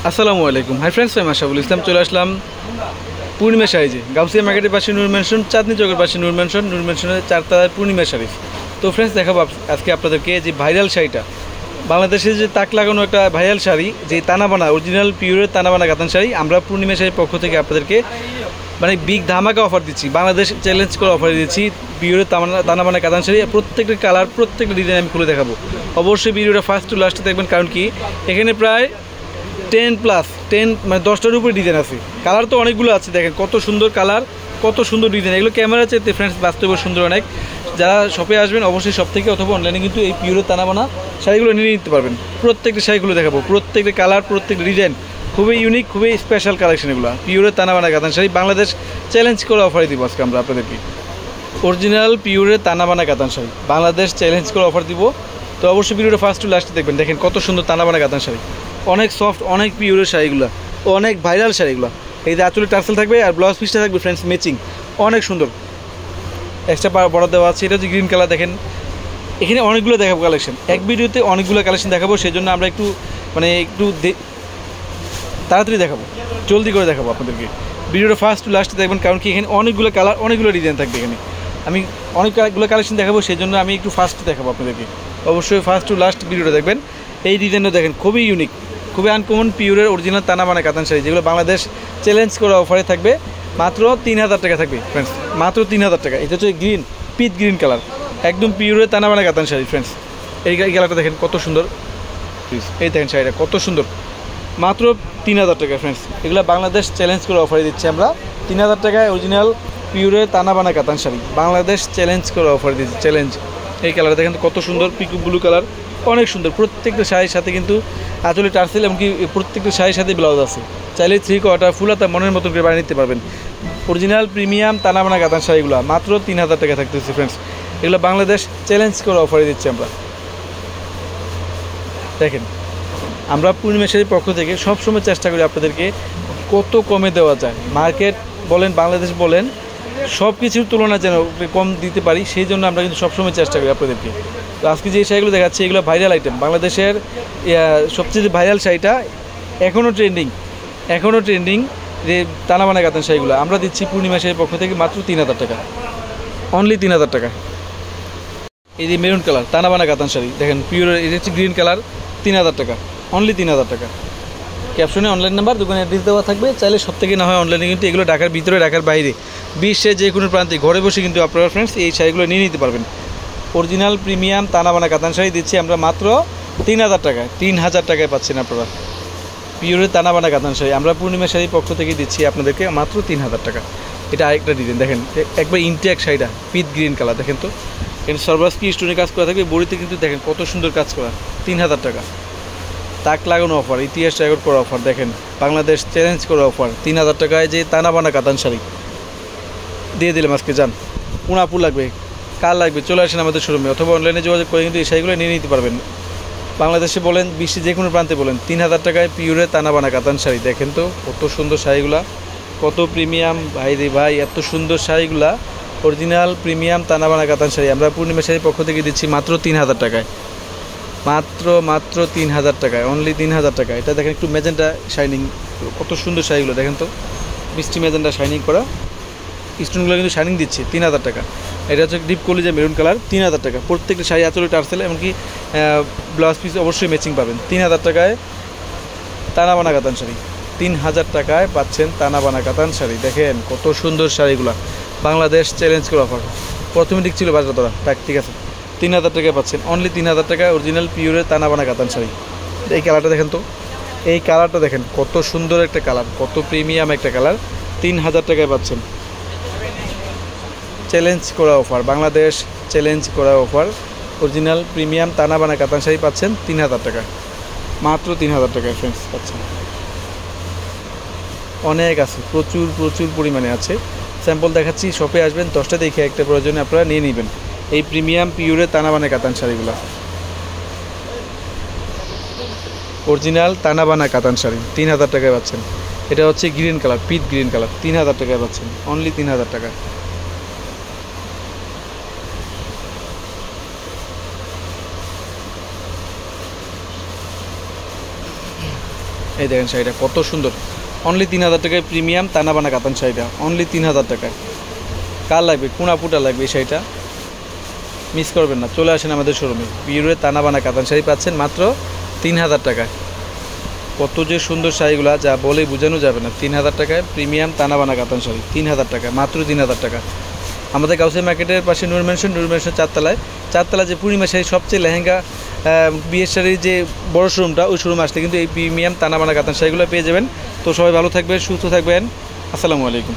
আসসালামু আলাইকুম। Hi friends, আমি আশাফুল ইসলাম চলে আসলাম পূর্ণিমা শাড়ি। গাউসিয়া মার্কেটের পাশে নূর ম্যানশন, চাঁদনি চকের পাশে নূর ম্যানশনের 4 তলায় পূর্ণিমা শাড়ি। তো ফ্রেন্ডস, দেখাবো আজকে আপনাদেরকে যে ভাইরাল শাড়িটা, বাংলাদেশে যে তাক লাগানো একটা ভাইরাল শাড়ি, যে তানাবানা অরিজিনাল পিওরের তানাবানা কাতান শাড়ি। আমরা পূর্ণিমা শাড়ির পক্ষ থেকে আপনাদেরকে মানে বিগ ধামাকা অফার দিচ্ছি, বাংলাদেশ চ্যালেঞ্জ করে অফার দিচ্ছি। পিওরের তানাবানা কাতান শাড়ি প্রত্যেকটা কালার, প্রত্যেকটা ডিজাইন আমি খুলে দেখাবো। অবশ্যই ভিডিওটা ফার্স্ট টু লাস্টে দেখবেন, কারণ কি এখানে প্রায় 10+ মানে 10টার উপরে ডিজাইন আছে। কালার তো অনেকগুলো আছে, দেখেন কত সুন্দর কালার, কত সুন্দর ডিজাইন। এগুলো ক্যামেরা চাইতে ফ্রেন্ডস বাস্তবে সুন্দর অনেক। যারা শপে আসবেন অবশ্যই শপ থেকে অথবা অনলাইনে কিন্তু এই পিওরের তানাবানা শাড়িগুলো নিয়ে নিতে পারবেন। প্রত্যেকটা শাড়িগুলো দেখাবো, প্রত্যেকটা কালার, প্রত্যেকটা ডিজাইন খুবই ইউনিক, খুবই স্পেশাল কালেকশন এগুলো। পিওরের তানাবানা কাতান শাড়ি বাংলাদেশ চ্যালেঞ্জ করে অফারে দিব আজকে আমরা আপনাদেরকে। অরিজিনাল পিওরের তানাবানা কাতান শাড়ি বাংলাদেশ চ্যালেঞ্জ করে অফার দিব। তো অবশ্যই ভিডিওটা ফার্স্ট টু লাস্টে দেখবেন। দেখেন কত সুন্দর তানাবানা কাতান শাড়ি, অনেক সফট, অনেক পিওরের শাড়িগুলো, অনেক ভাইরাল শাড়িগুলো। এই যে আঁচলে টার্সেল থাকবে আর ব্লাউজ পিসটা থাকবে ফ্রেন্ডস ম্যাচিং, অনেক সুন্দর। এক্সট্রা বড় দেওয়া আছে, এটা হচ্ছে গ্রিন কালার। দেখেন এখানে অনেকগুলো দেখাবো কালেকশন, এক ভিডিওতে অনেকগুলো কালেকশন দেখাবো। সেই জন্য আমরা একটু তাড়াতাড়ি দেখাবো, জলদি করে দেখাবো আপনাদেরকে। ভিডিওটা ফার্স্ট টু লাস্টে দেখবেন, কারণ কি এখানে অনেকগুলো কালার, অনেকগুলো ডিজাইন থাকবে। এখানে আমি অনেকগুলো কালেকশন দেখাবো, সেই জন্য আমি একটু ফার্স্ট দেখাবো আপনাদেরকে। অবশ্যই ফার্স্ট টু লাস্ট ভিডিওটা দেখবেন। এই ডিজাইনটা দেখেন খুবই ইউনিক, খুবই আনকমন, পিওরের অরিজিনাল তানাবানা কাতান শাড়ি, যেগুলো বাংলাদেশ চ্যালেঞ্জ করে অফারে থাকবে। মাত্র 3000 টাকা থাকবে ফ্রেন্ডস, মাত্র 3000 টাকা। এটা হচ্ছে গ্রিন, পিচ গ্রিন কালার, একদম পিওরের তানাবানা কাতান শাড়ি ফ্রেন্ডস। এই কালারটা দেখেন কত সুন্দর, এই দেখেন শাড়িটা কত সুন্দর, মাত্র 3000 টাকা ফ্রেন্ডস। এগুলো বাংলাদেশ চ্যালেঞ্জ করে অফারে দিচ্ছি আমরা 3000 টাকায় অরিজিনাল পিওরের তানাবানা কাতান শাড়ি, বাংলাদেশ চ্যালেঞ্জ করে অফার দিচ্ছি, চ্যালেঞ্জ। এই কালারটা দেখেন কত সুন্দর, পিকু ব্লু কালার, অনেক সুন্দর। প্রত্যেকটা শাড়ির সাথে কিন্তু আঁচলে টার্সেল, এমনকি প্রত্যেকটা শাড়ির সাথে ব্লাউজ আছে। চাইলে 3/4 ফুল হাতা মনের মতন করে বানিয়ে নিতে পারবেন। অরিজিনাল প্রিমিয়াম তানাবানা কাতান শাড়িগুলো মাত্র 3000 টাকা থাকতেছে ফ্রেন্ডস। এগুলো বাংলাদেশ চ্যালেঞ্জ করে অফারে দিচ্ছি আমরা। দেখেন আমরা পূর্ণিমা শাড়ির পক্ষ থেকে সবসময় চেষ্টা করি আপনাদেরকে কত কমে দেওয়া যায়, মার্কেট বলেন, বাংলাদেশ বলেন, সব কিছুর তুলনা যেন কম দিতে পারি, সেই জন্য আমরা কিন্তু সবসময় চেষ্টা করি আপনাদেরকে। তো আজকে যে শাড়িগুলো দেখাচ্ছি এগুলো ভাইরাল আইটেম, বাংলাদেশের সবচেয়ে ভাইরাল শাড়িটা, এখনও ট্রেন্ডিং যে তানাবানা কাতান শাড়িগুলো আমরা দিচ্ছি পূর্ণিমা শাড়ির পক্ষ থেকে মাত্র 3000 টাকা, অনলি 3000 টাকা। এই যে মেরুন কালার তানাবানা কাতান শাড়ি দেখেন, পিওর, এটা হচ্ছে গ্রিন কালার, 3000 টাকা, অনলি 3000 টাকা। ক্যাপশনে অনলাইন নাম্বার, দোকানে অ্যাড্রেস দেওয়া থাকবে। চাইলে সব থেকে না হয় অনলাইনে, কিন্তু এগুলো ঢাকার ভিতরে, ঢাকার বাইরে, বিশ্বের যে কোনো প্রান্তে ঘরে বসে কিন্তু আপনারা ফ্রেন্ডস এই শাড়িগুলো নিয়ে নিতে পারবেন। অরিজিনাল প্রিমিয়াম তানাবানা কাতান শাড়ি দিচ্ছি আমরা মাত্র 3000 টাকায়, 3000 টাকায় পাচ্ছেন আপনারা পিওরের তানাবানা কাতান শাড়ি। আমরা পূর্ণিমা শাড়ির পক্ষ থেকে দিচ্ছি আপনাদেরকে মাত্র 3000 টাকা। এটা আরেকটা ডিজাইন দেখেন, একবার ইনটেক শাড়িটা, পিচ গ্রিন কালার দেখেন। তো এখানে সর্বাস্কি স্টোনে কাজ করা থাকবে, বড়িতে কিন্তু দেখেন কত সুন্দর কাজ করা, 3000 টাকা। তাক লাগানো অফার, ইতিহাস রেকর্ড করা অফার, দেখেন বাংলাদেশ চ্যালেঞ্জ করা অফার। 3000 টাকায় যে তানাবানা কাতান শাড়ি দিয়ে দিলাম আজকে। যান, পুনাপুর লাগবে, কার লাগবে চলে আসেন আমাদের শোরুমে, অথবা অনলাইনে যোগাযোগ করে কিন্তু এই শাড়িগুলো নিয়ে নিতে পারবেন। বাংলাদেশে বলেন, বিশ্বে যে কোনো প্রান্তে বলেন, 3000 টাকায় পিওরের তানাবানা কাতান শাড়ি। দেখেন তো কত সুন্দর শাড়িগুলা, কত প্রিমিয়াম ভাই রে ভাই, এত সুন্দর শাড়িগুলা অরিজিনাল প্রিমিয়াম তানাবানা কাতান শাড়ি আমরা পূর্ণিমা শাড়ির পক্ষ থেকে দিচ্ছি মাত্র 3000 টাকায়, মাত্র 3000 টাকায়, অনলি 3000 টাকা। এটা দেখেন একটু ম্যাজেন্টা শাইনিং, কত সুন্দর শাড়িগুলো দেখেন তো, মিষ্টি ম্যাজেন্টা শাইনিং করা, স্টোনগুলো কিন্তু শাইনিং দিচ্ছে 3000 টাকা। এটা হচ্ছে ডিপ কলিজা মেরুন কালার, 3000 টাকা। প্রত্যেকটা শাড়ি আঁচলে টার্সেল, এমনকি ব্লাউজ পিস অবশ্যই ম্যাচিং পাবেন। 3000 টাকায় তানাবানা কাতান শাড়ি, 3000 টাকায় পাচ্ছেন তানাবানা কাতান শাড়ি। দেখেন কত সুন্দর শাড়িগুলো, বাংলাদেশ চ্যালেঞ্জ করে অফার। প্রথমে ঠিক ছিল বাজার ধরা, ঠিক আছে, 3000 টাকায় পাচ্ছেন, অনলি 3000 টাকায় অরিজিনাল পিওরের তানাবানা কাতান শাড়ি। এই কালারটা দেখেন তো, এই কালারটা দেখেন কত সুন্দর একটা কালার, কত প্রিমিয়াম একটা কালার, 3000 টাকায় পাচ্ছেন। চ্যালেঞ্জ করা অফার, বাংলাদেশ চ্যালেঞ্জ করা অফার, অরিজিনাল প্রিমিয়াম তানাবানা কাতান শাড়ি পাচ্ছেন 3000 টাকা, মাত্র 3000 টাকায় ফ্রেন্ডস পাচ্ছেন। অনেক আছে, প্রচুর পরিমাণে আছে। স্যাম্পল দেখাচ্ছি, শপে আসবেন, 10টা দেখে একটা প্রয়োজনে আপনারা নিয়ে নেবেন এই প্রিমিয়াম পিওরের তানাবানা কাতান শাড়িগুলো। অরিজিনাল তানাবানা কাতান শাড়ি 3000 টাকায় পাচ্ছেন। এটা হচ্ছে green colour, peach green colour, 3000 টাকায় পাচ্ছেন, অনলি 3000 টাকা। এই দেখেন শাড়িটা কত সুন্দর, অনলি 3000 টাকায় প্রিমিয়াম তানাবানা কাতান শাড়িটা, অনলি 3000 টাকায়। কার লাগবে, কোনাপুটা লাগবে এই শাড়িটা, মিস করবেন না, চলে আসেন আমাদের শোরুমে। পিওরের তানাবানা কাতান শাড়ি পাচ্ছেন মাত্র 3000 টাকায়। কত যে সুন্দর শাড়িগুলো যা বলে বোঝানো যাবে না। 3000 টাকায় প্রিমিয়াম তানাবানা কাতান শাড়ি, 3000 টাকা, মাত্র 3000 টাকা। আমাদের গাউসিয়া মার্কেটের পাশে নূর ম্যানশন 4তলায় যে পূর্ণিমা শাড়ি সবচেয়ে লেহেঙ্গা বিয়ের শাড়ির যে বড় শোরুমটা, ওই শোরুমে আসলে কিন্তু এই প্রিমিয়াম তানাবানা কাতান শাড়িগুলো পেয়ে যাবেন। তো সবাই ভালো থাকবেন, সুস্থ থাকবেন, আসসালামু আলাইকুম।